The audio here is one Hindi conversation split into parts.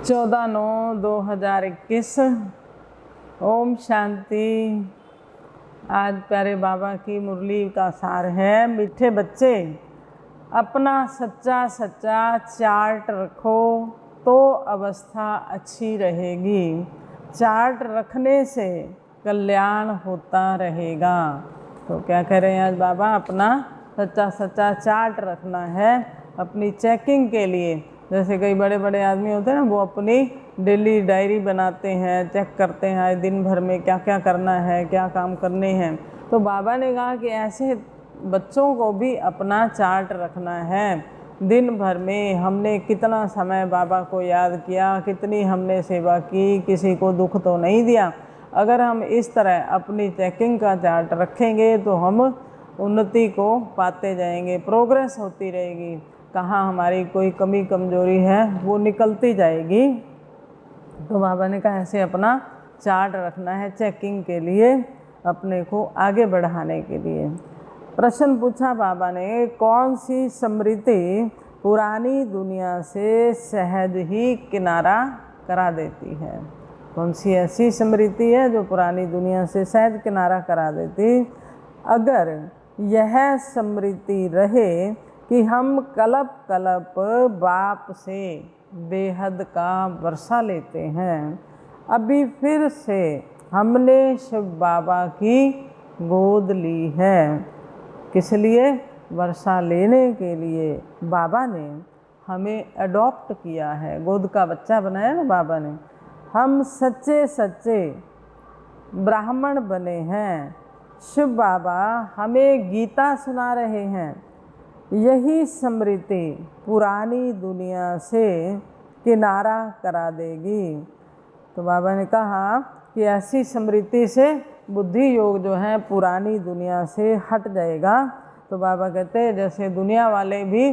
14/9/2021। ओम शांति। आज प्यारे बाबा की मुरली का सार है, मीठे बच्चे अपना सच्चा सच्चा चार्ट रखो तो अवस्था अच्छी रहेगी। चार्ट रखने से कल्याण होता रहेगा। तो क्या कह रहे हैं आज बाबा? अपना सच्चा सच्चा चार्ट रखना है अपनी चेकिंग के लिए। जैसे कई बड़े बड़े आदमी होते हैं ना, वो अपनी डेली डायरी बनाते हैं, चेक करते हैं आज दिन भर में क्या क्या करना है, क्या काम करने हैं। तो बाबा ने कहा कि ऐसे बच्चों को भी अपना चार्ट रखना है। दिन भर में हमने कितना समय बाबा को याद किया, कितनी हमने सेवा की, किसी को दुख तो नहीं दिया। अगर हम इस तरह अपनी चेकिंग का चार्ट रखेंगे तो हम उन्नति को पाते जाएंगे, प्रोग्रेस होती रहेगी। कहाँ हमारी कोई कमी कमजोरी है वो निकलती जाएगी। तो बाबा ने कहा ऐसे अपना चार्ट रखना है चेकिंग के लिए, अपने को आगे बढ़ाने के लिए। प्रश्न पूछा बाबा ने, कौन सी स्मृति पुरानी दुनिया से सहज ही किनारा करा देती है? कौन सी ऐसी स्मृति है जो पुरानी दुनिया से सहज किनारा करा देती? अगर यह स्मृति रहे कि हम कल्प कल्प बाप से बेहद का वर्षा लेते हैं, अभी फिर से हमने शिव बाबा की गोद ली है। किस लिए? वर्षा लेने के लिए बाबा ने हमें अडॉप्ट किया है, गोद का बच्चा बनाया ना बाबा ने। हम सच्चे सच्चे ब्राह्मण बने हैं। शिव बाबा हमें गीता सुना रहे हैं। यही स्मृति पुरानी दुनिया से किनारा करा देगी। तो बाबा ने कहा कि ऐसी स्मृति से बुद्धि योग जो है पुरानी दुनिया से हट जाएगा। तो बाबा कहते हैं जैसे दुनिया वाले भी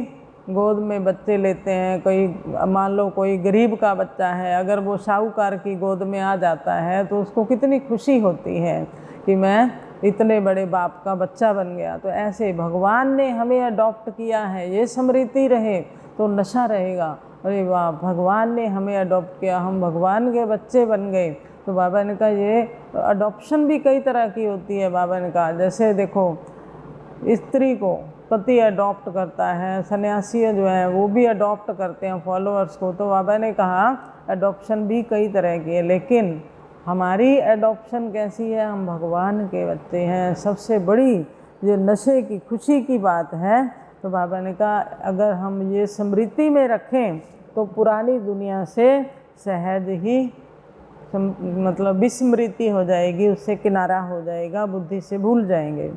गोद में बच्चे लेते हैं, कोई मान लो कोई गरीब का बच्चा है, अगर वो साहूकार की गोद में आ जाता है तो उसको कितनी खुशी होती है कि मैं इतने बड़े बाप का बच्चा बन गया। तो ऐसे भगवान ने हमें अडॉप्ट किया है, ये स्मृति रहे तो नशा रहेगा। अरे वाह, भगवान ने हमें अडॉप्ट किया, हम भगवान के बच्चे बन गए। तो बाबा ने कहा ये अडॉप्शन भी कई तरह की होती है। बाबा ने कहा जैसे देखो, स्त्री को पति अडॉप्ट करता है, सन्यासी जो है वो भी अडॉप्ट करते हैं फॉलोअर्स को। तो बाबा ने कहा अडॉप्शन भी कई तरह की है, लेकिन हमारी एडॉप्शन कैसी है? हम भगवान के बच्चे हैं। सबसे बड़ी ये नशे की खुशी की बात है। तो बाबा ने कहा अगर हम ये स्मृति में रखें तो पुरानी दुनिया से सहज ही मतलब विस्मृति हो जाएगी, उससे किनारा हो जाएगा, बुद्धि से भूल जाएंगे।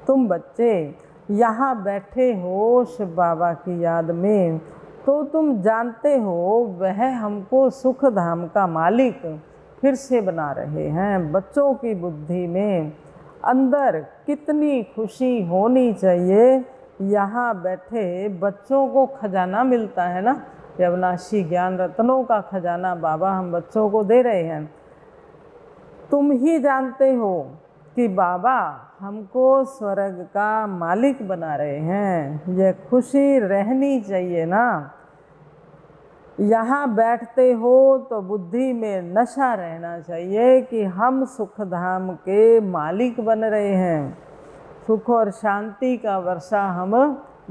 तुम बच्चे यहाँ बैठे हो शिव बाबा की याद में, तो तुम जानते हो वह हमको सुख धाम का मालिक फिर से बना रहे हैं। बच्चों की बुद्धि में अंदर कितनी खुशी होनी चाहिए। यहाँ बैठे बच्चों को खजाना मिलता है ना, ये अविनाशी ज्ञान रत्नों का खजाना बाबा हम बच्चों को दे रहे हैं। तुम ही जानते हो कि बाबा हमको स्वर्ग का मालिक बना रहे हैं। यह खुशी रहनी चाहिए ना। यहाँ बैठते हो तो बुद्धि में नशा रहना चाहिए कि हम सुख धाम के मालिक बन रहे हैं। सुख और शांति का वर्षा हम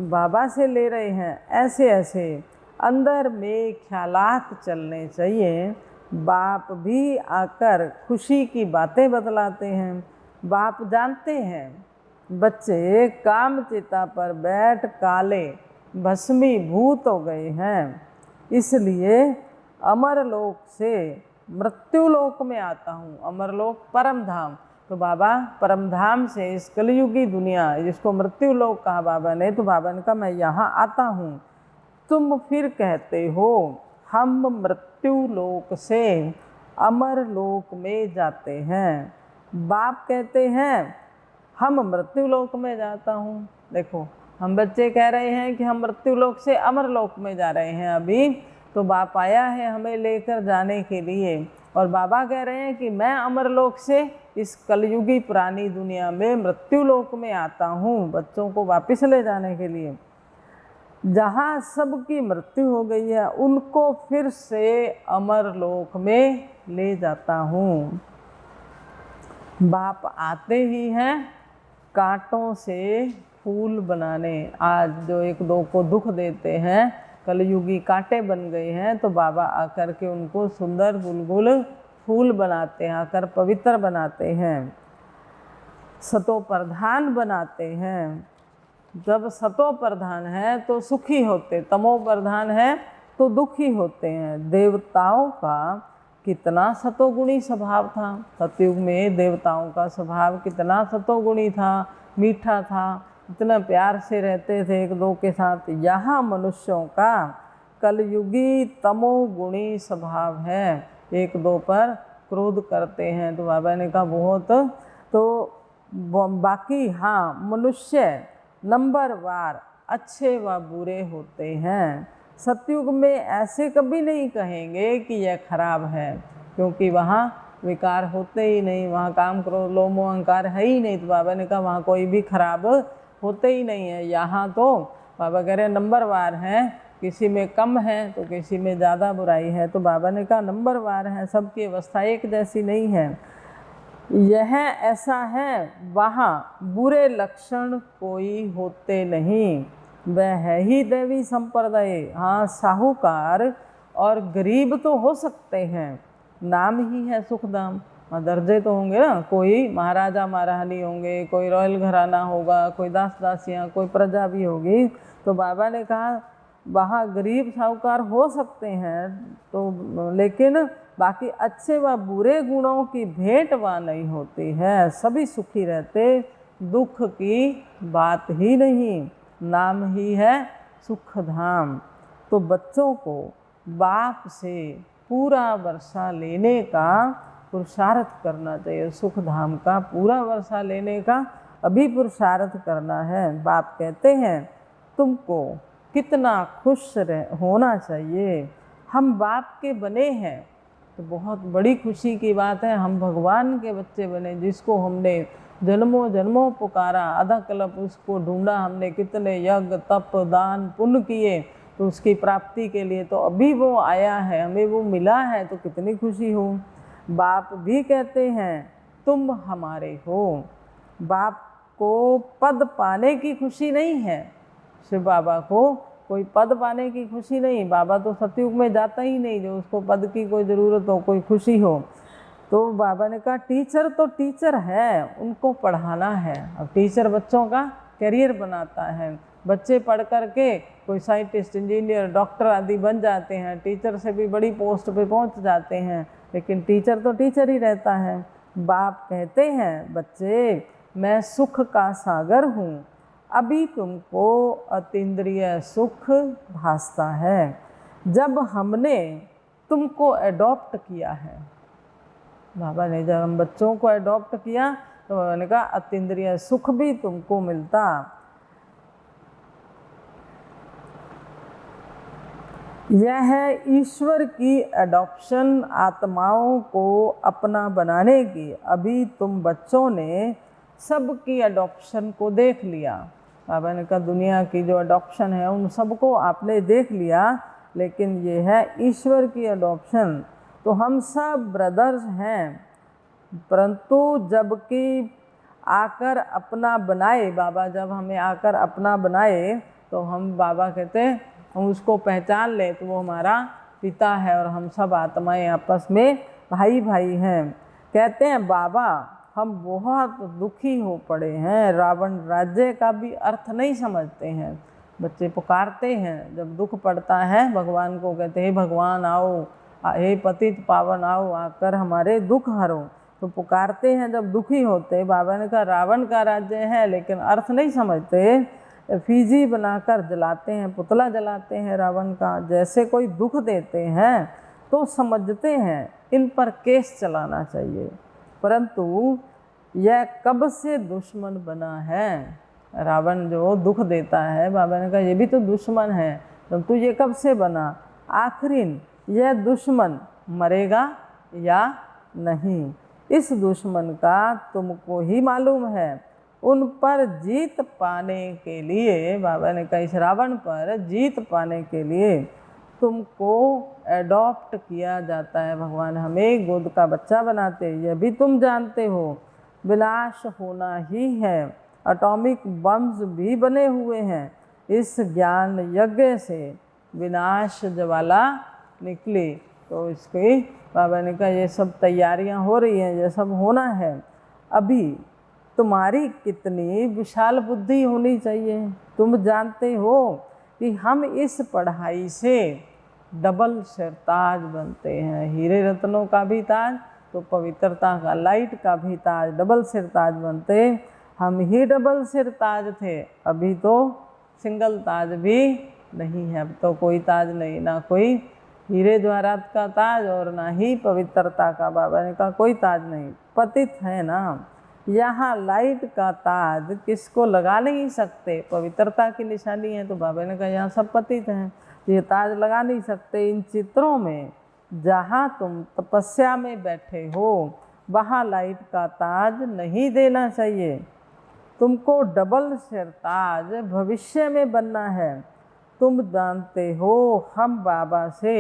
बाबा से ले रहे हैं। ऐसे ऐसे अंदर में ख्यालात चलने चाहिए। बाप भी आकर खुशी की बातें बतलाते हैं। बाप जानते हैं बच्चे कामचिता पर बैठ काले भस्मीभूत हो गए हैं, इसलिए अमरलोक से मृत्युलोक में आता हूँ। अमरलोक परम धाम। तो बाबा परम धाम से इस कलयुगी दुनिया जिसको मृत्युलोक कहा बाबा ने, तो बाबा ने कहा मैं यहाँ आता हूँ। तुम फिर कहते हो हम मृत्युलोक से अमरलोक में जाते हैं। बाप कहते हैं हम मृत्युलोक में जाता हूँ। देखो हम बच्चे कह रहे हैं कि हम मृत्युलोक से अमरलोक में जा रहे हैं अभी, तो बाप आया है हमें लेकर जाने के लिए। और बाबा कह रहे हैं कि मैं अमरलोक से इस कलयुगी पुरानी दुनिया में मृत्युलोक में आता हूँ बच्चों को वापस ले जाने के लिए। जहाँ सबकी मृत्यु हो गई है उनको फिर से अमर लोक में ले जाता हूँ। बाप आते ही हैं कांटों से फूल बनाने। आज जो एक दो को दुख देते हैं, कलयुगी कांटे बन गए हैं, तो बाबा आकर के उनको सुंदर गुलगुल फूल बनाते हैं, आकर पवित्र बनाते हैं, सतो प्रधान बनाते हैं। जब सतो प्रधान है तो सुखी होते, तमो प्रधान है तो दुखी होते हैं। देवताओं का कितना सतोगुणी स्वभाव था। सतयुग में देवताओं का स्वभाव कितना सतोगुणी था, मीठा था, इतना प्यार से रहते थे एक दो के साथ। यहाँ मनुष्यों का कलयुगी तमोगुणी स्वभाव है, एक दो पर क्रोध करते हैं। तो बाबा ने कहा बहुत, तो बाकी हाँ मनुष्य नंबरवार अच्छे व बुरे होते हैं। सतयुग में ऐसे कभी नहीं कहेंगे कि यह खराब है, क्योंकि वहाँ विकार होते ही नहीं, वहाँ काम क्रोध लोभ मोह अहंकार है ही नहीं। तो बाबा ने कहा वहाँ कोई भी खराब होते ही नहीं है। यहाँ तो बाबा कह रहे नंबरवार हैं, किसी में कम है तो किसी में ज़्यादा बुराई है। तो बाबा ने कहा नंबरवार है, सबकी अवस्था एक जैसी नहीं है। यह ऐसा है, वहाँ बुरे लक्षण कोई होते नहीं, वह है ही देवी संप्रदाय। हाँ साहूकार और गरीब तो हो सकते हैं, नाम ही है सुखधाम। दर्जे तो होंगे ना, कोई महाराजा महारानी होंगे, कोई रॉयल घराना होगा, कोई दास दासियाँ, कोई प्रजा भी होगी। तो बाबा ने कहा वहाँ गरीब साहूकार हो सकते हैं, तो लेकिन बाकी अच्छे व बुरे गुणों की भेंट वहाँ नहीं होती है, सभी सुखी रहते, दुख की बात ही नहीं, नाम ही है सुखधाम। तो बच्चों को बाप से पूरा वर्षा लेने का पुरुषार्थ करना चाहिए, सुखधाम का पूरा वर्षा लेने का अभी पुरुषार्थ करना है। बाप कहते हैं तुमको कितना खुश होना चाहिए, हम बाप के बने हैं तो बहुत बड़ी खुशी की बात है। हम भगवान के बच्चे बने, जिसको हमने जन्मों जन्मों पुकारा, आधा कल्प उसको ढूंढा हमने, कितने यज्ञ तप दान पुण्य किए तो उसकी प्राप्ति के लिए, तो अभी वो आया है, हमें वो मिला है, तो कितनी खुशी हो। बाप भी कहते हैं तुम हमारे हो। बाप को पद पाने की खुशी नहीं है, शिव बाबा को कोई पद पाने की खुशी नहीं। बाबा तो सतयुग में जाता ही नहीं जो उसको पद की कोई ज़रूरत हो, कोई खुशी हो। तो बाबा ने कहा टीचर तो टीचर है, उनको पढ़ाना है। अब टीचर बच्चों का करियर बनाता है, बच्चे पढ़ कर के कोई साइंटिस्ट इंजीनियर डॉक्टर आदि बन जाते हैं, टीचर से भी बड़ी पोस्ट पे पहुंच जाते हैं, लेकिन टीचर तो टीचर ही रहता है। बाप कहते हैं बच्चे मैं सुख का सागर हूँ, अभी तुमको अतीन्द्रिय सुख भासता है। जब हमने तुमको अडॉप्ट किया है, बाबा ने जब हम बच्चों को अडॉप्ट किया तो बाबा ने कहा अतीन्द्रिय सुख भी तुमको मिलता। यह है ईश्वर की अडॉप्शन, आत्माओं को अपना बनाने की। अभी तुम बच्चों ने सबकी अडॉप्शन को देख लिया। बाबा ने कहा दुनिया की जो अडॉप्शन है उन सबको आपने देख लिया, लेकिन ये है ईश्वर की अडॉप्शन। तो हम सब ब्रदर्स हैं, परंतु जबकि आकर अपना बनाए, बाबा जब हमें आकर अपना बनाए तो हम बाबा कहते हैं हम उसको पहचान ले तो वो हमारा पिता है और हम सब आत्माएं आपस में भाई भाई हैं। कहते हैं बाबा हम बहुत दुखी हो पड़े हैं, रावण राज्य का भी अर्थ नहीं समझते हैं। बच्चे पुकारते हैं जब दुख पड़ता है, भगवान को कहते हैं भगवान आओ, हे पतित पावन आओ, आकर हमारे दुख हरो। तो पुकारते हैं जब दुखी होते। बाबा ने कहा रावण का राज्य है, लेकिन अर्थ नहीं समझते, फीजी बनाकर जलाते हैं, पुतला जलाते हैं रावण का। जैसे कोई दुख देते हैं तो समझते हैं इन पर केस चलाना चाहिए, परंतु यह कब से दुश्मन बना है। रावण जो दुख देता है, बाबा ने कहा ये भी तो दुश्मन है, परंतु ये कब से बना। आखिर यह दुश्मन मरेगा या नहीं, इस दुश्मन का तुमको ही मालूम है। उन पर जीत पाने के लिए, बाबा ने कहा इस रावण पर जीत पाने के लिए तुमको एडॉप्ट किया जाता है। भगवान हमें गोद का बच्चा बनाते, यह भी तुम जानते हो। विनाश होना ही है, एटॉमिक बम्स भी बने हुए हैं। इस ज्ञान यज्ञ से विनाश ज्वाला निकली। तो इसके बाबा ने कहा ये सब तैयारियां हो रही हैं, ये सब होना है। अभी तुम्हारी कितनी विशाल बुद्धि होनी चाहिए। तुम जानते हो कि हम इस पढ़ाई से डबल सिरताज बनते हैं। हीरे रत्नों का भी ताज, तो पवित्रता का, लाइट का भी ताज, डबल सिरताज बनते। हम ही डबल सिरताज थे, अभी तो सिंगल ताज भी नहीं है। अब तो कोई ताज नहीं, ना कोई हीरे जवाहरात का ताज और ना ही पवित्रता का, बाबा ने कहा कोई ताज नहीं, पतित है ना। यहाँ लाइट का ताज किसको लगा नहीं सकते, पवित्रता की निशानी है। तो बाबा ने कहा यहाँ सब पतित हैं, ये ताज लगा नहीं सकते। इन चित्रों में जहाँ तुम तपस्या में बैठे हो वहाँ लाइट का ताज नहीं देना चाहिए। तुमको डबल सिरताज भविष्य में बनना है। तुम जानते हो हम बाबा से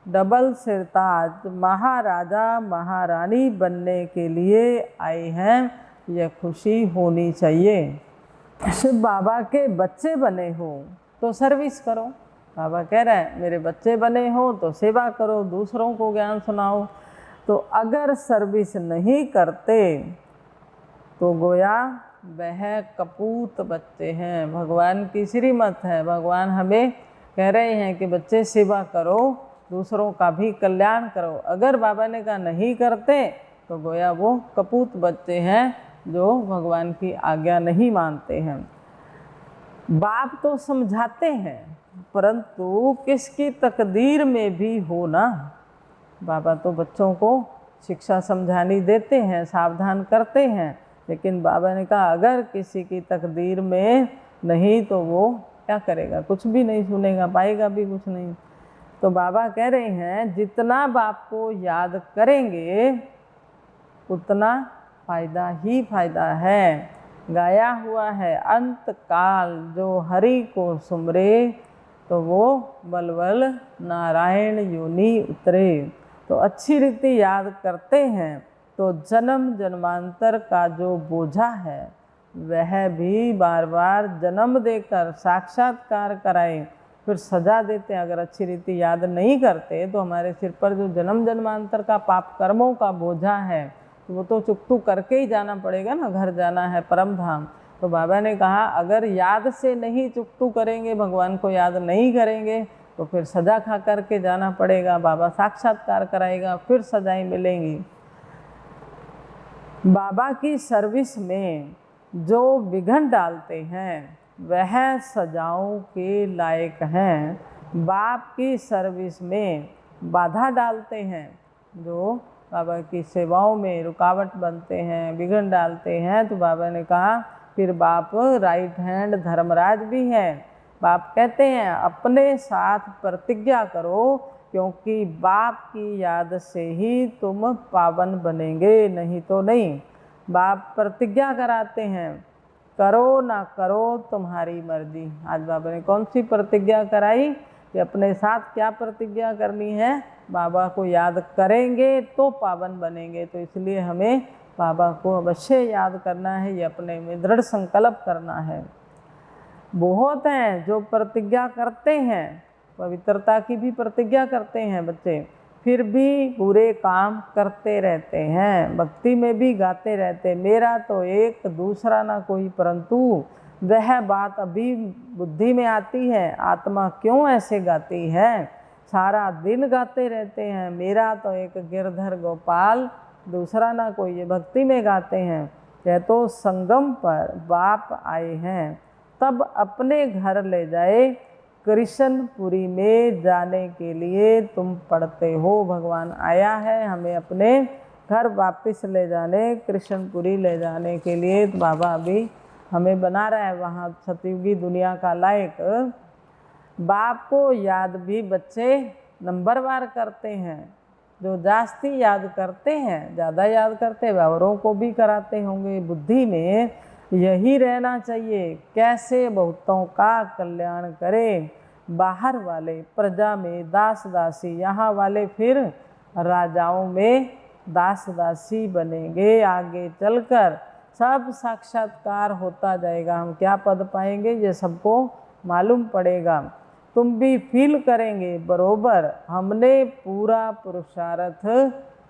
डबल सिरताज महाराजा महारानी बनने के लिए आए हैं, यह खुशी होनी चाहिए। शिव बाबा के बच्चे बने हो तो सर्विस करो। बाबा कह रहे हैं मेरे बच्चे बने हो तो सेवा करो, दूसरों को ज्ञान सुनाओ। तो अगर सर्विस नहीं करते तो गोया वह कपूत बच्चे हैं। भगवान की श्रीमत है, भगवान हमें कह रहे हैं कि बच्चे सेवा करो, दूसरों का भी कल्याण करो। अगर बाबा ने कहा नहीं करते तो गोया वो कपूत बच्चे हैं जो भगवान की आज्ञा नहीं मानते हैं। बाप तो समझाते हैं, परंतु किसकी तकदीर में भी हो ना। बाबा तो बच्चों को शिक्षा समझानी देते हैं, सावधान करते हैं, लेकिन बाबा ने कहा अगर किसी की तकदीर में नहीं तो वो क्या करेगा, कुछ भी नहीं सुनेगा, पाएगा भी कुछ नहीं। तो बाबा कह रहे हैं जितना बाप को याद करेंगे उतना फ़ायदा ही फ़ायदा है। गाया हुआ है अंत काल जो हरि को सुमरे तो वो बलबल नारायण योनि उतरे। तो अच्छी रीति याद करते हैं तो जन्म जन्मांतर का जो बोझा है वह भी बार बार जन्म देकर साक्षात्कार कराए, फिर सजा देते हैं। अगर अच्छी रीति याद नहीं करते तो हमारे सिर पर जो जन्म जन्मांतर का पाप कर्मों का बोझा है तो वो तो चुकतू करके ही जाना पड़ेगा ना, घर जाना है परम धाम। तो बाबा ने कहा अगर याद से नहीं चुकतू करेंगे, भगवान को याद नहीं करेंगे तो फिर सजा खा करके जाना पड़ेगा। बाबा साक्षात्कार कराएगा, फिर सजाएं मिलेंगी। बाबा की सर्विस में जो विघ्न डालते हैं वह सजाओं के लायक हैं। बाप की सर्विस में बाधा डालते हैं, जो बाबा की सेवाओं में रुकावट बनते हैं, विघ्न डालते हैं, तो बाबा ने कहा फिर बाप राइट हैंड धर्मराज भी है। बाप कहते हैं अपने साथ प्रतिज्ञा करो, क्योंकि बाप की याद से ही तुम पावन बनेंगे, नहीं तो नहीं। बाप प्रतिज्ञा कराते हैं, करो ना करो तुम्हारी मर्जी। आज बाबा ने कौन सी प्रतिज्ञा कराई कि अपने साथ क्या प्रतिज्ञा करनी है, बाबा को याद करेंगे तो पावन बनेंगे। तो इसलिए हमें बाबा को अवश्य याद करना है, ये अपने में दृढ़ संकल्प करना है। बहुत हैं जो प्रतिज्ञा करते हैं, पवित्रता की भी प्रतिज्ञा करते हैं बच्चे, फिर भी बुरे काम करते रहते हैं, भक्ति में भी गाते रहते मेरा तो एक दूसरा ना कोई, परंतु वह बात अभी बुद्धि में आती है, आत्मा क्यों ऐसे गाती है। सारा दिन गाते रहते हैं मेरा तो एक गिरधर गोपाल दूसरा ना कोई, ये भक्ति में गाते हैं। कह तो संगम पर बाप आए हैं तब अपने घर ले जाए, कृष्णपुरी में जाने के लिए तुम पढ़ते हो। भगवान आया है हमें अपने घर वापस ले जाने, कृष्णपुरी ले जाने के लिए। तो बाबा अभी हमें बना रहा है वहाँ सतयुगी दुनिया का लायक। बाप को याद भी बच्चे नंबरवार करते हैं, जो जास्ती याद करते हैं, ज़्यादा याद करते हैं, औरों को भी कराते होंगे। बुद्धि में यही रहना चाहिए। कैसे बहुतों का कल्याण करे, बाहर वाले प्रजा में दास दासी, यहाँ वाले फिर राजाओं में दास दासी बनेंगे। आगे चलकर सब साक्षात्कार होता जाएगा। हम क्या पद पाएंगे ये सबको मालूम पड़ेगा। तुम भी फील करेंगे बरोबर हमने पूरा पुरुषार्थ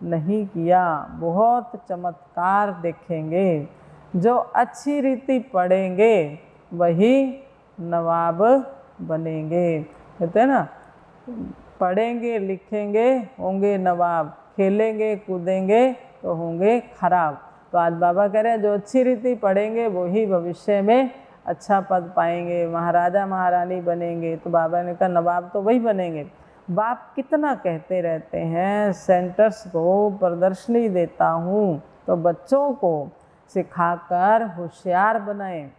नहीं किया। बहुत चमत्कार देखेंगे। जो अच्छी रीति पढ़ेंगे वही नवाब बनेंगे। कहते हैं ना, पढ़ेंगे लिखेंगे होंगे नवाब, खेलेंगे कूदेंगे तो होंगे खराब। तो आज बाबा कह रहे हैं जो अच्छी रीति पढ़ेंगे वही भविष्य में अच्छा पद पाएंगे, महाराजा महारानी बनेंगे। तो बाबा ने कहा नवाब तो वही बनेंगे। बाप कितना कहते रहते हैं, सेंटर्स को प्रदर्शनी देता हूँ तो बच्चों को सिखाकर होशियार बनाएं।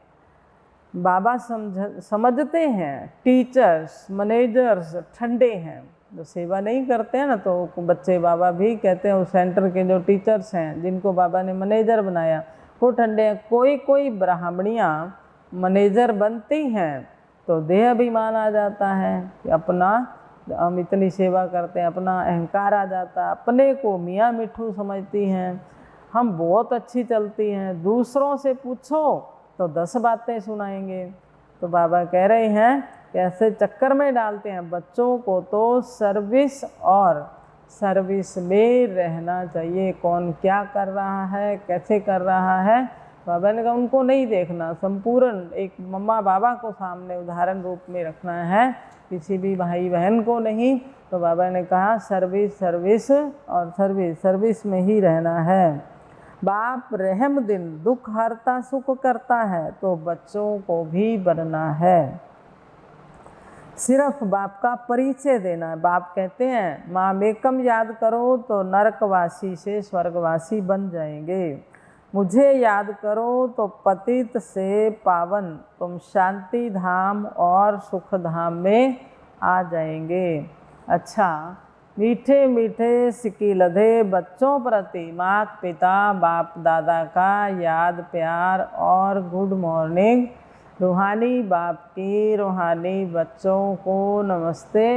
बाबा समझते हैं टीचर्स मैनेजर्स ठंडे हैं, जो सेवा नहीं करते हैं ना, तो बच्चे बाबा भी कहते हैं उस सेंटर के जो टीचर्स हैं जिनको बाबा ने मैनेजर बनाया वो ठंडे हैं। कोई कोई ब्राह्मणियाँ मैनेजर बनती हैं तो देह अभिमान आ जाता है कि अपना हम इतनी सेवा करते हैं, अपना अहंकार आ जाता है, अपने को मियाँ मिठू समझती हैं, हम बहुत अच्छी चलती हैं, दूसरों से पूछो तो 10 बातें सुनाएंगे। तो बाबा कह रहे हैं कैसे चक्कर में डालते हैं बच्चों को। तो सर्विस और सर्विस में रहना चाहिए। कौन क्या कर रहा है, कैसे कर रहा है, बाबा ने कहा उनको नहीं देखना, संपूर्ण एक मम्मा बाबा को सामने उदाहरण रूप में रखना है, किसी भी भाई बहन को नहीं। तो बाबा ने कहा सर्विस सर्विस और सर्विस सर्विस में ही रहना है। बाप रहम दिल दुख हरता सुख करता है तो बच्चों को भी बनना है। सिर्फ बाप का परिचय देना है। बाप कहते हैं मामेकम याद करो तो नरकवासी से स्वर्गवासी बन जाएंगे, मुझे याद करो तो पतित से पावन तुम शांति धाम और सुख धाम में आ जाएंगे। अच्छा, मीठे मीठे सिक्की लधे बच्चों प्रति माता पिता बाप दादा का याद प्यार और गुड मॉर्निंग। रूहानी बाप की रूहानी बच्चों को नमस्ते।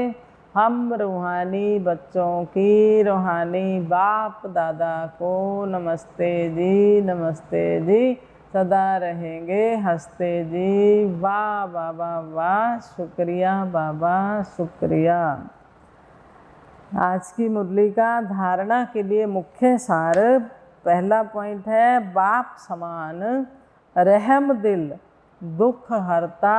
हम रूहानी बच्चों की रूहानी बाप दादा को नमस्ते जी, नमस्ते जी। सदा रहेंगे हंसते जी। वाह बाबा वाह, शुक्रिया बाबा शुक्रिया। आज की मुरली का धारणा के लिए मुख्य सार पहला पॉइंट है बाप समान रहम दिल दुख हरता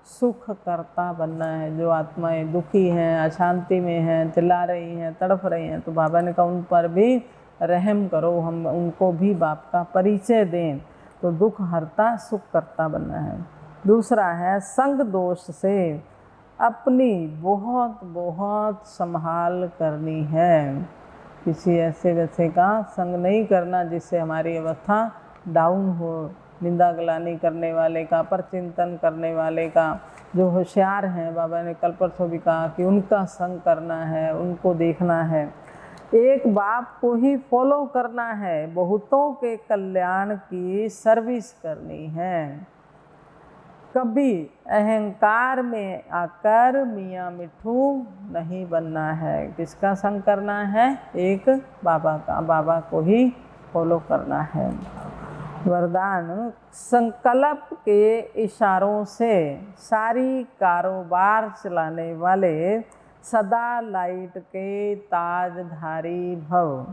सुख करता बनना है। जो आत्माएं दुखी हैं, अशांति में हैं, चिल्ला रही हैं, तड़प रही हैं, तो बाबा ने कहा उन पर भी रहम करो, हम उनको भी बाप का परिचय दें, तो दुख हरता सुख करता बनना है। दूसरा है संग दोष से अपनी बहुत बहुत संभाल करनी है। किसी ऐसे वैसे का संग नहीं करना जिससे हमारी अवस्था डाउन हो। निंदा गलानी करने वाले का, पर चिंतन करने वाले का, जो होशियार हैं, बाबा ने कल परसों भी कहा कि उनका संग करना है, उनको देखना है। एक बाप को ही फॉलो करना है, बहुतों के कल्याण की सर्विस करनी है। कभी अहंकार में आकर मियाँ मिठू नहीं बनना है। किसका संग करना है? एक बाबा का, बाबा को ही फॉलो करना है। वरदान संकल्प के इशारों से सारी कारोबार चलाने वाले सदा लाइट के ताजधारी भव।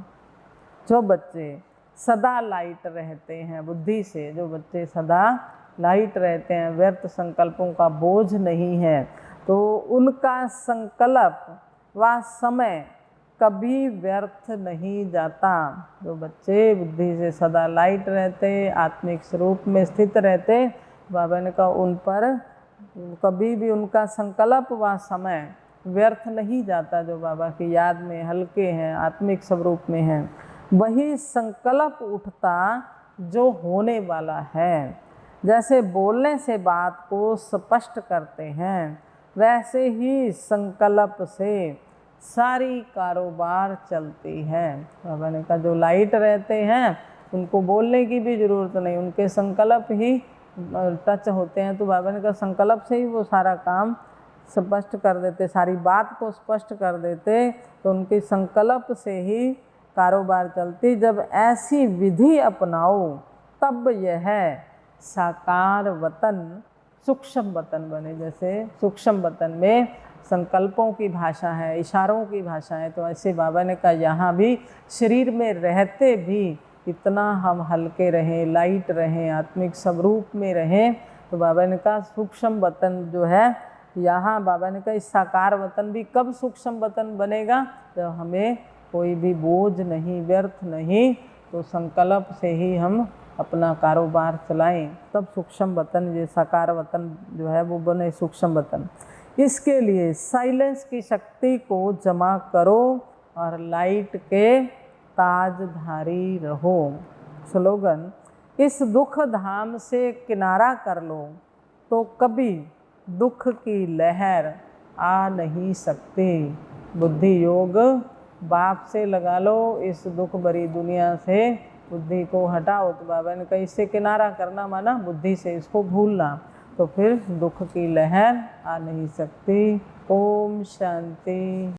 जो बच्चे सदा लाइट रहते हैं बुद्धि से, जो बच्चे सदा लाइट रहते हैं, व्यर्थ संकल्पों का बोझ नहीं है, तो उनका संकल्प व समय कभी व्यर्थ नहीं जाता। जो बच्चे बुद्धि से सदा लाइट रहते, आत्मिक स्वरूप में स्थित रहते, बाबा ने कहा उन पर कभी भी उनका संकल्प व समय व्यर्थ नहीं जाता। जो बाबा की याद में हल्के हैं, आत्मिक स्वरूप में हैं, वही संकल्प उठता जो होने वाला है। जैसे बोलने से बात को स्पष्ट करते हैं, वैसे ही संकल्प से सारी कारोबार चलती है। बाबा ने कहा जो लाइट रहते हैं उनको बोलने की भी ज़रूरत नहीं, उनके संकल्प ही टच होते हैं। तो बाबा ने कहा संकल्प से ही वो सारा काम स्पष्ट कर देते, सारी बात को स्पष्ट कर देते। तो उनके संकल्प से ही कारोबार चलती। जब ऐसी विधि अपनाओ तब यह साकार वतन सूक्ष्म वतन बने। जैसे सूक्ष्म वतन में संकल्पों की भाषा है, इशारों की भाषा है, तो ऐसे बाबा ने कहा यहाँ भी शरीर में रहते भी इतना हम हल्के रहें, लाइट रहें, आत्मिक स्वरूप में रहें। तो बाबा ने कहा सूक्ष्म वतन जो है यहाँ, बाबा ने कहा इस साकार वतन भी कब सूक्ष्म वतन बनेगा, जब हमें कोई भी बोझ नहीं, व्यर्थ नहीं, तो संकल्प से ही हम अपना कारोबार चलाएं, तब सूक्ष्म वतन, ये साकार वतन जो है वो बने सूक्ष्म वतन। इसके लिए साइलेंस की शक्ति को जमा करो और लाइट के ताजधारी रहो। स्लोगन, इस दुख धाम से किनारा कर लो तो कभी दुख की लहर आ नहीं सकती। बुद्धि योग बाप से लगा लो, इस दुख भरी दुनिया से बुद्धि को हटाओ। तो बाबा ने कहा इससे किनारा करना माना बुद्धि से इसको भूलना, तो फिर दुख की लहर आ नहीं सकती। ओम शांति।